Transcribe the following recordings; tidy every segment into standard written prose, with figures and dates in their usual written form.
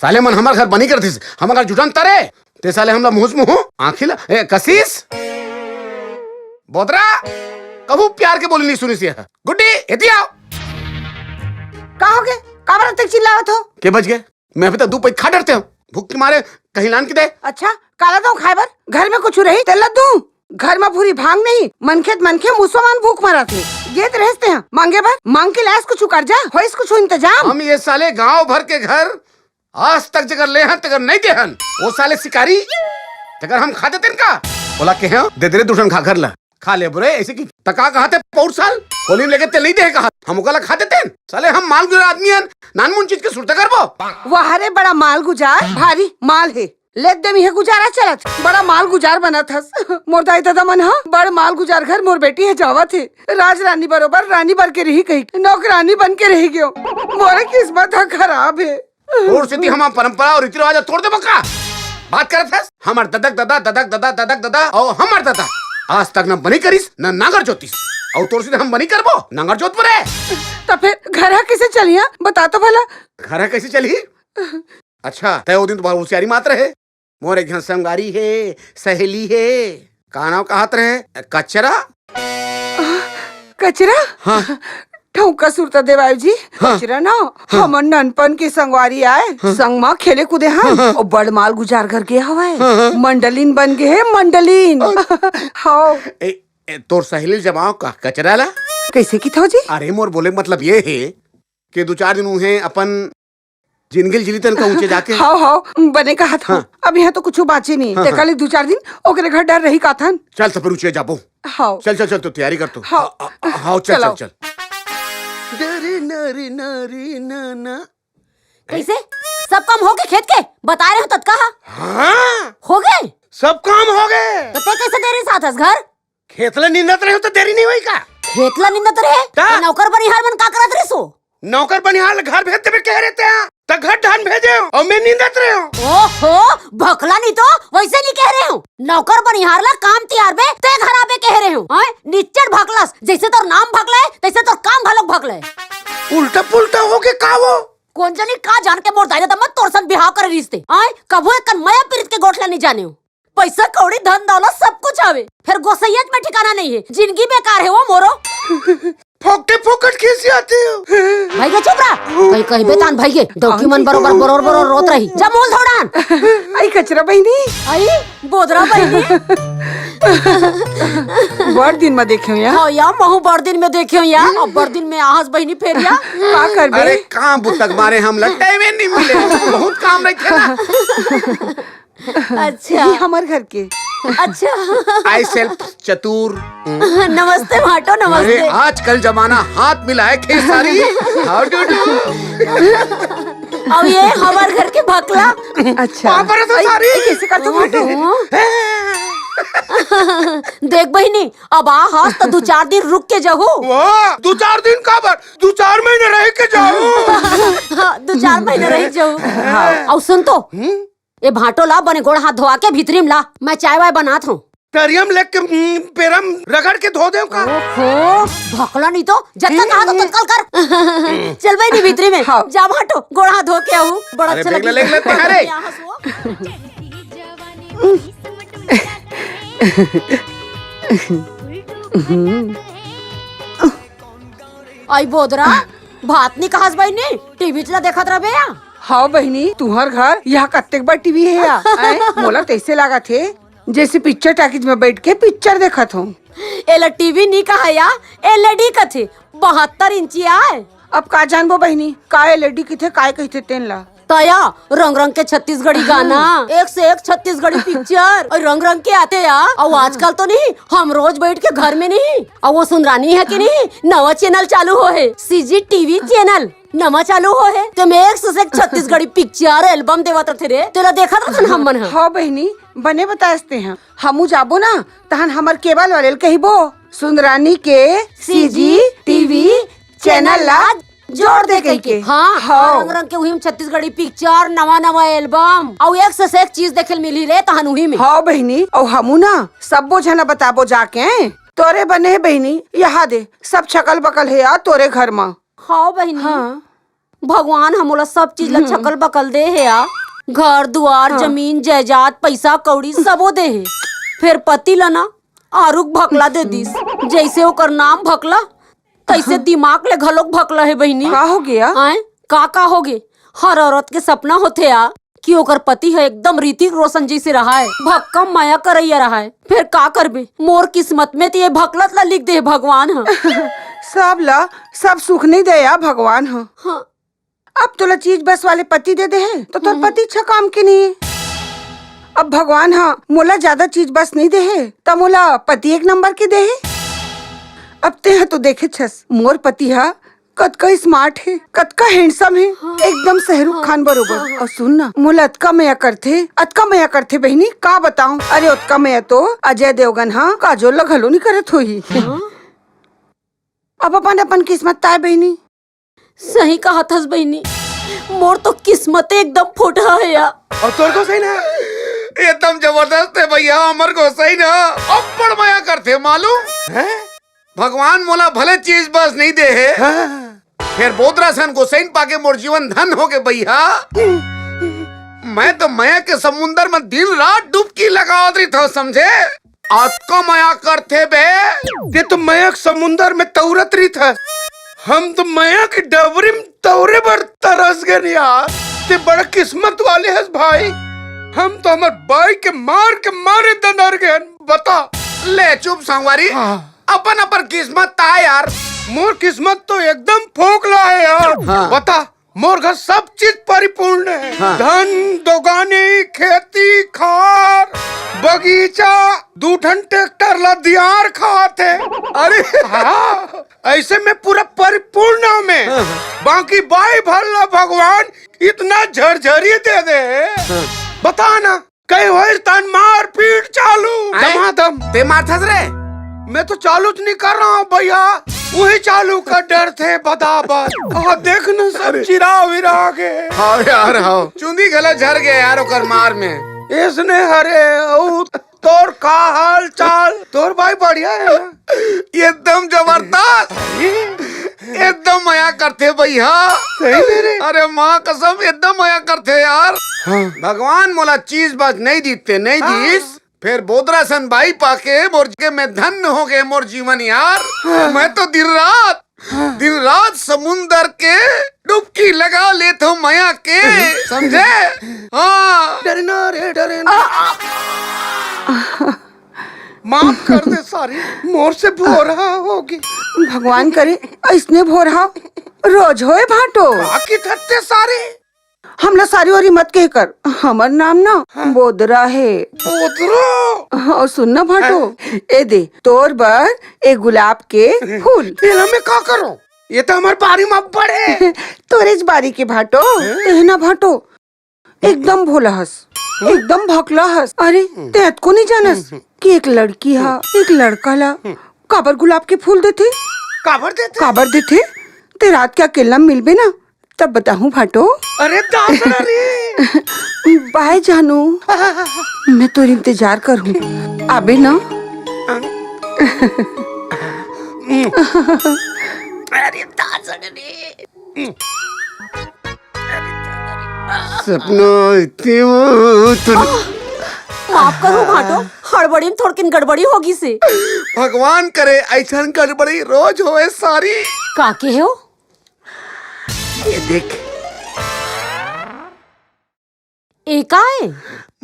साले मन हमार घर बनी करती हमार घर जुटन तरे ते साले हमला मुंह आँखिला कसीस बोतरा कबू प्यार के बोली नहीं सुनी सी गुड्डी एती आओ का हो गए काबर तक चिल्लावत हो के बच गए मैं अभी तक 2 पैक खा डरते हूँ भूख के मारे कहीं लान के दे अच्छा काला दो खाइबर घर में कुछ रही तेल दू घर में पूरी भांग नहीं मनखे मुसलमान भूख मरा थे ये तो रहते हैं मांगे भर मांग के लाश कुछ कर जा हो इस कुछ इंतजाम हम ये साले गांव भर के घर आज तक जगह ले तगर नहीं देहन वो साले शिकारी जगर हम खा देते का बोला के हैं दे दे दूसरन खा घर ला खा ले बुरे ऐसे की तका कहा थे पौर साल होली लेके तेल नहीं दे कहा हम उकला खा देते साले हम माल गुजार आदमी हैं नानमुन चीज के सुरता करबो वो हरे बड़ा माल गुजार भारी माल है ले दे मी है गुजारा चलत बड़ा माल गुजार बना था मोर दाई दादा मन हा बड़ माल गुजार घर मोर बेटी है जावा थे राज रानी बरोबर रानी बन के रही कही नौकरानी बन के रही गयो मोरे किस्मत खराब है और सिद्धि हम परंपरा और रीति रिवाज तोड़ दे बका बात करत है हमार ददक दादा और हमार दादा आज तक न बनी करिस न नागर जोतिस और तोर से हम बनी करबो नागर जोत परे तो फिर घर कैसे चलिया बता तो भला घर कैसे चली अच्छा तय वो दिन तो होशियारी मात्र है मोरे घर संगारी है सहेली है का नाम कहत रहे कचरा कचरा हाँ ठौका सुरता देवायु जी हाँ। कचरा ना हमन ननपन के संगवारी आए संग मा खेले कूदे हाँ और बड़ माल गुजार घर के हवाए मंडलीन बन गए है मंडलीन हाँ तोर सहेली जमाओ का कचरा ला कैसे की थो जी अरे मोर बोले मतलब ये है कि 2-4 दिन हुए अपन जिनगिल जिली तन का ऊंचे जाके हाँ हाँ बने कहा था हाँ। अब यहाँ तो कुछ बाची नहीं हाँ, देखा ले 2-4 दिन ओकरे घर डर रही का थन चल सब ऊंचे जाबो हाँ चल तो तैयारी कर तू हाँ। हाँ चल चलो। चल डरे नरी नरी ना कैसे सब काम हो गए खेत के बता रहे हो तत कहा हाँ हो गए सब काम हो गए तो ते कैसे देरी साथ हस घर खेतला निंदत रहे हो तो देरी नहीं हुई का खेतला निंदत रहे का? तो नौकर बनिहार बन का करत रहे सो नौकर बनिहार घर भेज देवे कह रहे थे तो घर ढान भेजे और मैं निंदत रहे हो ओहो भकला नहीं तो वैसे नहीं कह रहे हो नौकर बनिहार ला काम तैयार बे ते घर आबे कह रहे हो हैं निच्चड़ भकलस जैसे तोर नाम भकले तैसे तोर काम घलोक भकले उल्टा पुल्टा हो के का वो कौन जानी का जान के मोर दाई दादा मत तोर सन बिहाव करे रिश्ते हैं कबो एक मया पीरित के गोठला नहीं जाने हो पैसा कौड़ी धन दौलत सब कुछ आवे फिर गोसैयत में ठिकाना नहीं है जिंदगी बेकार है वो मोरो फोकटे फोकट कैसे आते हो भाई के चुप रहा कहीं कहीं बेतान भाई के डॉक्यूमेंट बरोबर रोत रही जा मोल थोड़ान आई कचरा बहनी आई बोदरा बहनी बड़ दिन में देखे यार हाँ या महू बड़ दिन में देखे या अब बड़ दिन में आहस बहनी फेरिया का करबे अरे कहाँ बुतक मारे हम लट्टे में नहीं मिले बहुत काम नहीं थे ना अच्छा ये हमारे घर के अच्छा आई सेल्फ चतुर नमस्ते भाटो अरे नमस्ते आजकल जमाना हाथ मिला है खेसारी हाउ डू डू अब ये हमारे घर के भकला अच्छा वहाँ पर है तो आई, सारी। आई, कैसे कर तू भाटे देख बहनी अब आ हास तो 2-4 दिन रुक के जाओ वाह 2-4 दिन का बर 2-4 महीने रह के जाओ 2-4 महीने रह जाओ और सुन तो ये भाटो ला बने गोड़ हाथ धोआ के भीतरी में ला मैं चाय वाय बनात हूँ पेरियम लेके पेरम रगड़ के धो दे का ओहो भकला नहीं तो जब तक कहा तो तत्काल कर चल भाई नहीं भीतरी में हाँ। जा भाटो गोड़ हाथ धो के आऊँ बड़ा अरे अच्छा देख ले, लगी देख ले, तुम्हारे। आई बोदरा भात नहीं कहास भाई ने टीवी चला देखत रह बे या हाँ बहनी तुम्हार घर यहाँ कत्तेक बड़ टीवी है या मोला तैसे लगा थे जैसे पिक्चर टॉकीज में बैठ के पिक्चर देखत हूँ एला टीवी नहीं कहा या एलईडी कथे 72 इंची आए अब का जानबो बहनी का एलईडी किथे काय कहते तेन ला तया रंग रंग के छत्तीसगढ़ी गाना एक से एक छत्तीसगढ़ी पिक्चर और रंग रंग के आते यार और आजकल तो नहीं हम रोज बैठ के घर में नहीं और वो सुन रानी है कि नहीं नवा चैनल चालू हो है सीजी टीवी चैनल नवा चालू हो है तो मैं एक से एक छत्तीसगढ़ी पिक्चर एल्बम देवत थे रे तेरा देखा था हम मन हाँ बहनी बने बताते हैं हमू जाबो ना तहन हमर केबल वाले कहिबो सुन रानी के सीजी टीवी चैनल ला जोड़ दे कही के हाँ हाँ। रंग रंग के वही में छत्तीसगढ़ी पिक्चर नवा एल्बम और एक से एक चीज देखे मिली रे तहन वही में हाँ बहनी और हमू ना सबो जना बताबो जाके तोरे बने है बहनी यहाँ दे सब छकल बकल है यार तोरे घर में हाँ बहनी हाँ भगवान हमोला सब चीज ला छकल बकल दे है या घर दुआर जमीन जायदाद पैसा कौड़ी सबो दे है। फिर पति ला ना आरुक भकला दे दिस, जैसे ओकर नाम भकला तैसे दिमाग ले घलोक भकला है बहिनी। का हो गया? आए का हो गे? हर औरत के सपना होते आ कि ओकर पति है एकदम ऋतिक रोशन जैसे रहा है, भक्कम माया करैया रहा है। फिर का करबे, मोर किस्मत में तो ये भकलत ला लिख दे भगवान ह। सब सुख नहीं दे या भगवान हो। हाँ। अब तोला चीज बस वाले पति दे है तो तोर पति अच्छा काम के नहीं है। अब भगवान हाँ मोला ज्यादा चीज बस नहीं दे है तब मोला पति एक नंबर के दे है। अब ते तो देखे छस मोर पति हा कतका स्मार्ट है, कतका हैंडसम है, एकदम शाहरुख खान बरोबर। और सुन ना मोला अतका मया करथे बहनी का बताऊं। अरे अतका मया तो अजय देवगन हाँ काजोल ला घलो नहीं करत होही। अब अपन किस्मत ताय बहनी। सही कहा थस बहनी, मोर तो किस्मत एकदम फूटा है या। और तोर को सही ना एकदम जबरदस्त है भैया, अमर को सही ना अप्पड़ मया करते मालूम है। भगवान मोला भले चीज बस नहीं दे है फिर बोदरा सन को सैन पाके मोर जीवन धन हो गए भैया। मैं तो मया के समुंदर में दिन रात डुबकी लगा रही था समझे। आज को मया करते बे ये तो मया समुंदर में तौरत रही था, हम तो मया की डबरी में तौरे पर तरस गए यार। ते बड़ा किस्मत वाले है भाई, हम तो हमारे भाई के मारे दनर गए। बता ले चुप संगवारी, अपन किस्मत ता यार। मोर किस्मत तो एकदम फोकला है यार। हाँ। बता मोर घर सब चीज परिपूर्ण है। हाँ। धन दोगानी खेती खार बगीचा 2 ठन ट्रैक्टर ला दियार खाते। अरे हाँ, ऐसे में पूरा परिपूर्ण में बाकी बाई भल्ला भगवान इतना झरझरी दे दे। बता ना कई वही तन मार पीट चालू दमादम। ते मारथस रे मैं तो चालू नहीं कर रहा हूँ भैया, वही चालू का डर थे बदाबद। देख न सब चिरा विरा के। हाँ यार हाँ चुंदी गला झर गया यार ओकर मार में। इसने हरे तोर का हाल चाल? तोर भाई बढ़िया है ना? एकदम जबरदस्त, एकदम मया करते भैया। सही मेरे अरे माँ कसम एकदम मया करते यार। भगवान मोला चीज बस नहीं दीते नहीं दीस फिर बोदरा सन भाई पाके मोर के में धन हो गए मोर जीवन यार। मैं तो दिन रात समुंदर के डुबकी लगा लेता हूँ मया के समझे। हाँ डरना रे डरना। माफ कर दे सारी, मोर से भोरा होगी। भगवान करे ऐसने भोरा रोज होए भाटो। बाकी थत्ते सारे हमला सारी वारी मत कह कर, हमर नाम ना बोदरा है। बोदरो और सुनना भाटो ए दे तोर बर ए गुलाब के फूल। में का करो, ये तो हमारे बारी में पड़े। तोरेज बारी के भाटो कहना भाटो एकदम भोला हस, एकदम भकला हस। अरे ते को नहीं जानस कि एक लड़की हा एक लड़का ला काबर गुलाब के फूल देते काबर देते। ते रात क्या अकेला मिलबे ना तब बताऊं भाटो। अरे बाय जानू, मैं तो इंतजार करूं अबे ना। माफ करो भाटो, हड़बड़ी में थोड़किन गड़बड़ी होगी से। भगवान करे ऐसा गड़बड़ी रोज होए सारी। काके हो ये देख एका है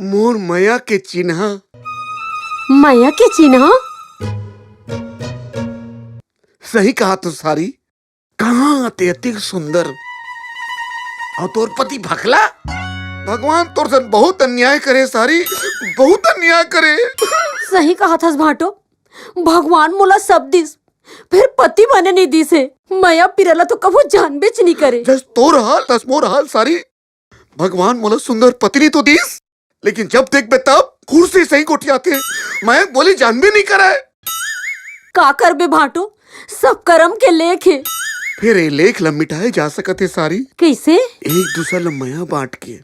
मोर मया के चिन्ह। माया के चिन्ह? सही कहा तो सारी, कहाँ आते अतिक सुंदर और तोर पति भकला। भगवान तोर से बहुत अन्याय करे सारी, बहुत अन्याय करे। सही कहा था भाटो, भगवान मोला सब दिस फिर पति बने नहीं दिसे। माया पिरला तो कबो जान बेच नहीं करे। जस तोर हाल तस मोर हाल सारी। भगवान मोला सुंदर पत्नी तो दीस लेकिन जब देख बे तब कुर्सी सही कोठियाते मैं बोली जान भी नहीं कराए। का कर बे भाटो, सब कर्म के लेख है। फिर ये लेख ला मिटाए जा सकते सारी। कैसे? एक दूसरा ला मया बांट के।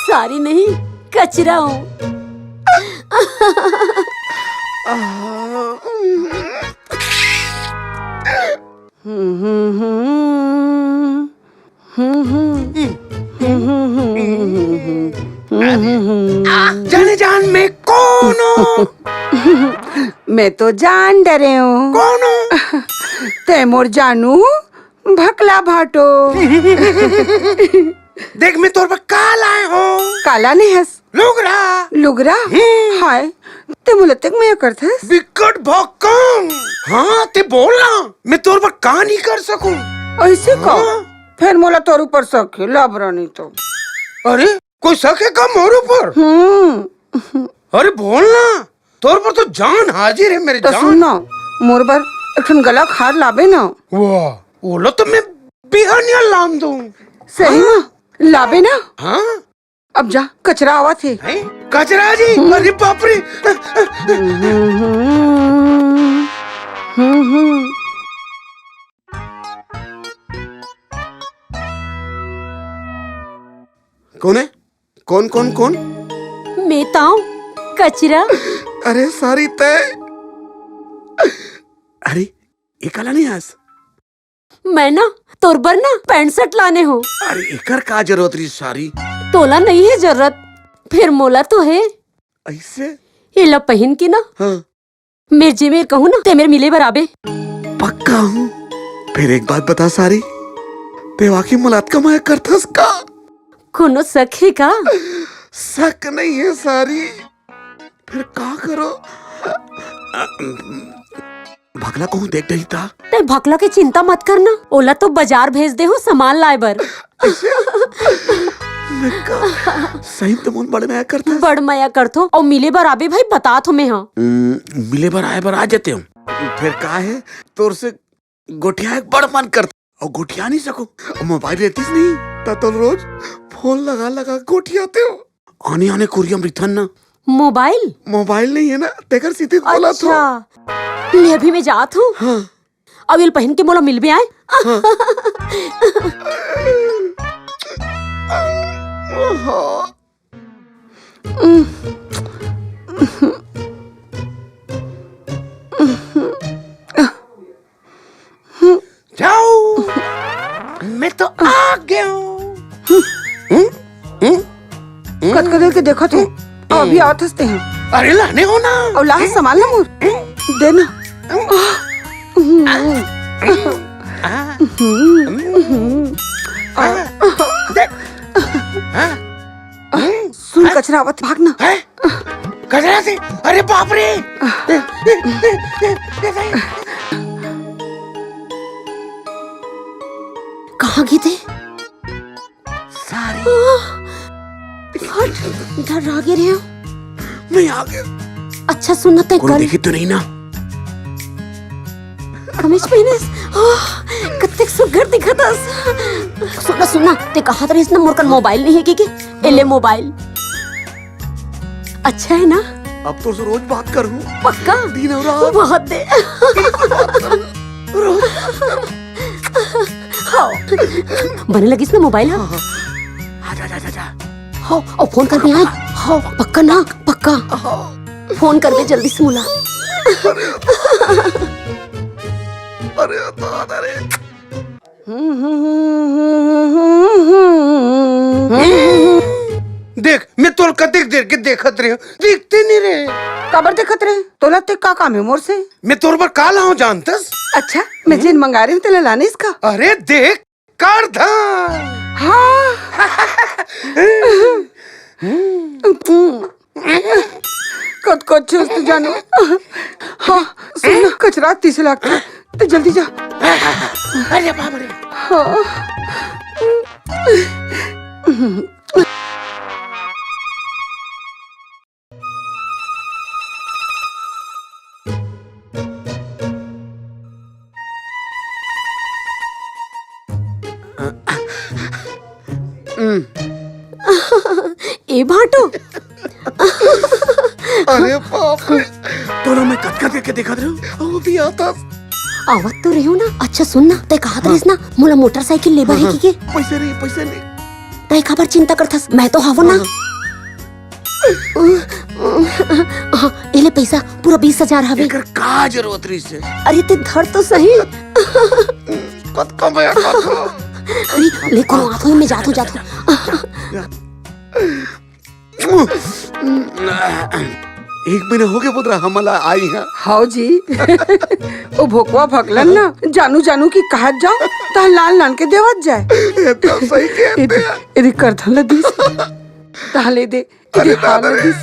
सारी नहीं कचरा हूँ। मैं तो जान डरे हूँ। कौन हो? तैमूर जानू भकला भाटो। देख मैं तोर पर काल आए हो। काला नहीं हंस लुगरा लुगरा। हाय ते मुलते मैं करथस। विकट भौकां। हाँ ते बोलना मैं तोर पर का नहीं कर सकूं। ऐसे को हाँ। फिर मोला तोर ऊपर शक है, लाबरा नहीं तो। अरे कोई शक है का मोर ऊपर? अरे बोलना तोर पर तो जान हाजिर है मेरे तो जान। सुनो मोर बर एक गला खार लाबे ना। वाह बोलो तो मैं बिहानिया लाम दूं। सही ना लाबे ना। हाँ अब जा कचरा आवा थे। हैं? कचरा जी अरे बाप रे। कौन है? कौन कौन कौन? मैं ताऊ कचरा। अरे सारी तय। अरे ये काला नहीं हंस। मैं ना तोरबर ना पैंट शर्ट लाने हो। अरे एकर का जरूरत रही सारी? तोला नहीं है जरूरत, फिर मोला तो है। ऐसे? ये ला पहन के ना हाँ मेरे जे मेरे कहूँ ना ते मेरे मिले बराबे। पक्का हूँ। फिर एक बात बता सारी, ते वाकई मुलाकात का मैं करथस का? कोनो शक है का? शक नहीं है सारी। फिर का करो? भगला को देख रही था। ते भकला की चिंता मत करना, ओला तो बाजार भेज दे हो सामान लाए बर। सही तो मन बड़े मैं करता। बड़ मया करथो और मिले बराबे भाई बता थो मैं। हाँ मिले बार आए बार आ जाते हूँ। फिर का है तोर से गोटिया एक बड़ मन करता और गोटिया नहीं सको। और मोबाइल रहतीस नहीं ता तो रोज फोन लगा लगा गोटियाते हो। आने आने कुरियम रिथन ना मोबाइल नहीं है ना तेकर सीधे बोला तो। अच्छा ले अभी मैं जात हूँ। हाँ अब ये पहन के मोला मिल भी आए। जाओ मैं तो आ गया हूँ। कद कदे के देखो थे अभी आवत हंसते हैं। अरे लाने हो ना। और लाह संभाल ना मोर देना। सुन कचरा आवत भागना। है? कचरा से अरे बाप रे। कहाँ गए थे? सारी हट इधर आ गए रहे हो। मैं आ गया। अच्छा सुनना ते कौन कल देखी तो नहीं ना? कमीज पहने कत्ते सुघर दिखत। सुनना ते कहा था इसने मोर कन मोबाइल नहीं है कि एले मोबाइल अच्छा है ना? अब तो रोज बात करूँ पक्का दिन और रात। बहुत दे। बने लगी इसमें मोबाइल। हाँ आजा हो और फोन कर दे। हाँ पक्का ना पक्का फोन कर दे जल्दी से मुला। अरे अरे देख मैं तोर कतेक देर के देखत रहे दिखते नहीं रहे। कबर देखत रहे तो लगते का काम है मोर से। मैं तोर पर काल आऊँ जानतस। अच्छा मैं जिन मंगा रही हूँ तेरे लाने इसका। अरे देख कर धान। हाँ कद को चूस तू जानो। हाँ सुन कचरा 30 लाख का तो जल्दी जा। अरे बाप रे। हाँ ए भाटो। अरे बाप रे। दोनों में कट करके देखा रहे हो वो भी आता। आवत तो रही हो ना। अच्छा सुन ना ते कहा था ना मोला मोटरसाइकिल लेबा है के पैसे नहीं तय खबर चिंता करथस मैं तो हवो ना। एले पैसा पूरा 20,000 हवे। एकर का जरूरत रही से? अरे ते धर तो सही। कत कम है कत। अरे ले कोनो आतो में जातो 1 महीना हो गया पुत्रा हमला आई है। हाउ जी ओ भोकवा भगलन ना जानू जानू की कहत जाओ ता लाल लान के देवत जाए। एकदम सही कहते हैं। इधर करधन ल दिस ताले दे इधर हाल ल दिस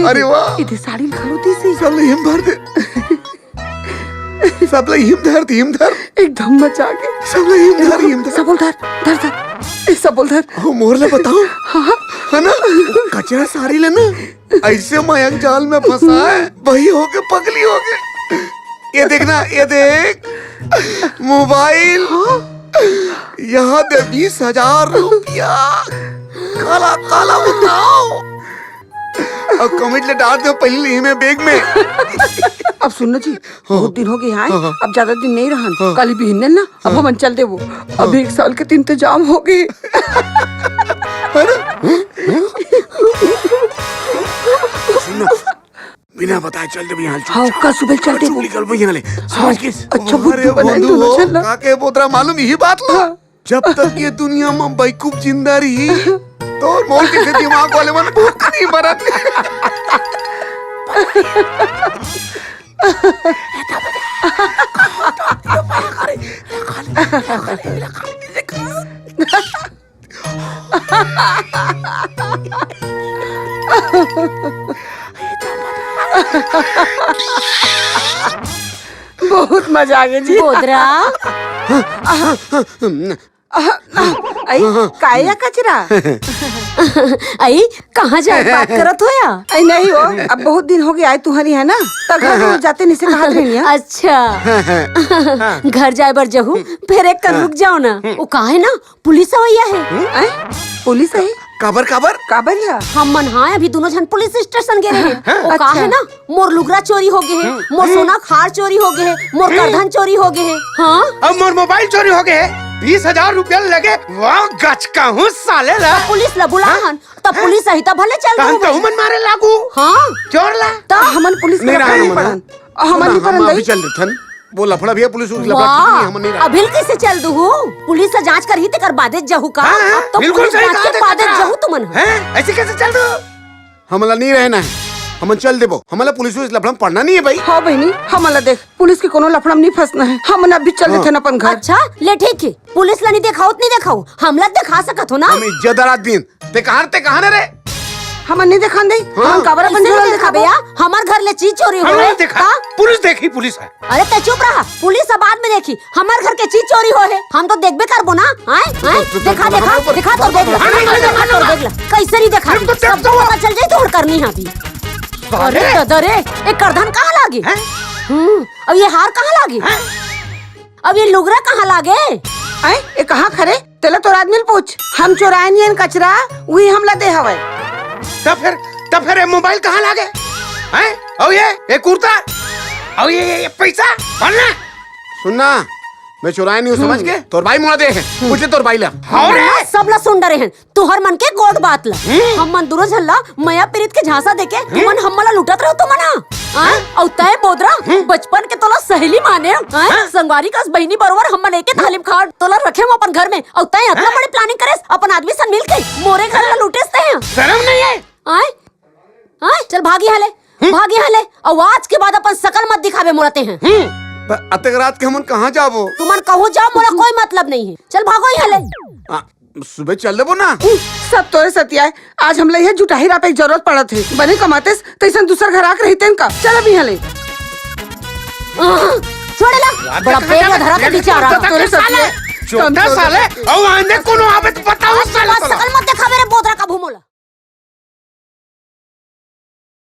अरे वाह। इधर साड़ी खलो दिस सब ले हिम भर दे, सब ले हिम धर एकदम मचा के सब ले हिम धर सबल धर धर धर ए सबल धर। हो मोर ले बताओ है ना कचरा साड़ी लेना ऐसे मयंक जाल में फंसा है वही होके पगली हो गए। ये देखना ये देख मोबाइल यहाँ दे 20,000 रुपया काला काला बताओ और कमिट ले डाल दो पहले ही में बैग में। अब सुनो जी बहुत दिन हो गए यहाँ अब ज्यादा दिन नहीं रहन कल भी हिन्ने ना अब हम चल दे वो अब 1 साल के इंतजाम हो गए। बिना बताए चल दे यहाँ। हाँ कल सुबह चलते वो निकल भाई यहाँ ले समझ के। अच्छा बुद्धू बनाए दोनों चलना। काके पोतरा मालूम यही बात ला जब तक ये दुनिया में बेवकूफ जिंदा रही तो मोर के दिमाग वाले मन भूख नहीं मरत। बहुत मजा आ गया जी। बोदरा आई काया कचरा आई कहाँ जाए बात करत हो या? आई नहीं हो अब बहुत दिन हो गए आए तुम्हारी है ना तो घर रोज जाते नहीं से कहा रहनी है। अच्छा घर जाए बर जहू फिर एक कर रुक जाओ ना वो कहा है ना पुलिस अवैया है। पुलिस है काबर काबर काबरिया हम मन हाँ अभी दोनों जन पुलिस स्टेशन गए हैं। वो कहा है ना मोर लुगरा चोरी हो गए है, मोर सोना खार चोरी हो गए है, मोर करधन चोरी हो गए है। हाँ अब मोर मोबाइल चोरी हो गए 20,000 रुपया लगे। वाह गच का हूँ साले ला। पुलिस ला बुलाहन तब पुलिस सही तब भले चल हम तो मन मारे लागू हाँ चोर ला। तो हमन पुलिस नहीं रहा नहीं हम पड़न हमन नहीं हम अभी पड़न चल रहे थे वो लफड़ा भैया पुलिस लफड़ा वाह हम नहीं रहा। अभी कैसे चल दू पुलिस से जांच कर ही ते कर बादे जहू का हाँ, अब तो बिल्कुल पुलिस सही जांच कहा के ते बादे कचरा। जहू तुमन हैं ऐसे कैसे चल दो। हमला नहीं रहना है हम चल देबो हमला पुलिस लफड़ा पढ़ना नहीं है भाई। हाँ बहनी हमला देख पुलिस के कोनो लफड़ा में नहीं फंसना है हम अभी चल देते अपन घर। अच्छा ले ठीक है पुलिस ला नहीं देखाओ नहीं देखाओ हमला दिखा सकत हो ना। हम इज्जतदार आदमी ते कहां रे हमन नहीं दिखान दे हम काबर अपन कैसे झोला नहीं देखा दिखाबो। भैया हमार घर ले चीज चोरी हो हमने गए देखा पुलिस देखी पुलिस है। अरे ते चुप रहा पुलिस अब बाद में देखी हमार घर के चीज चोरी हो है हम तो देखबे करबो ना आए देखा देखा दिखा तो देख ला कैसे नहीं देखा हम तो सब देखता हुआ। पता चल जाए तो करनी है अभी। अरे दरे एक करधन कहाँ लागी अब ये हार कहाँ लागी अब ये लुगरा कहाँ लागे आए ए कहाँ खरे तेला तो आदमी पूछ हम चोराए नहीं कचरा वही हमला दे हवे। तब फिर मोबाइल कहाँ लागे हैं? और ये कुर्ता और ये पैसा भरना सुनना मैं चुराया नहीं हूँ समझ के तोर भाई मुड़ा दे है पूछ ले तोर भाई ला। हाँ, सब ला सुन रहे हैं तुहर मन के गोद बात ला हम मन दूर झल्ला मया पीरित के झांसा देके मन हमला लुटत रहो तो मना औ तय बोदरा बचपन के तोला सहेली माने संगवारी का बहनी बरोबर हम मन एके थाली खाड़ तोला रखे हम अपन घर में औ तय इतना बड़ी प्लानिंग करेस अपन आदमी सन मिल के मोरे घर ला लुटेस तय शर्म नहीं है। आए आए चल भागी हाले और आज के बाद अपन शकल मत दिखावे मोरते हैं। अतक रात के हमन कहाँ जाबो तुमन कहूँ जाओ मोरा कोई मतलब नहीं है चल भागो ही हाले। सुबह चल देबो ना सब तोरे सतिया है आज हमला यह जुटाही रापे की जरूरत पड़त है बने कमाते तैसन दूसर घर आके रहते इनका चल अभी हले छोड़ेला बड़ा पेड़ धरा के नीचे आ रहा तोरे सतिया छोटा साले और आंधे कोनो आवे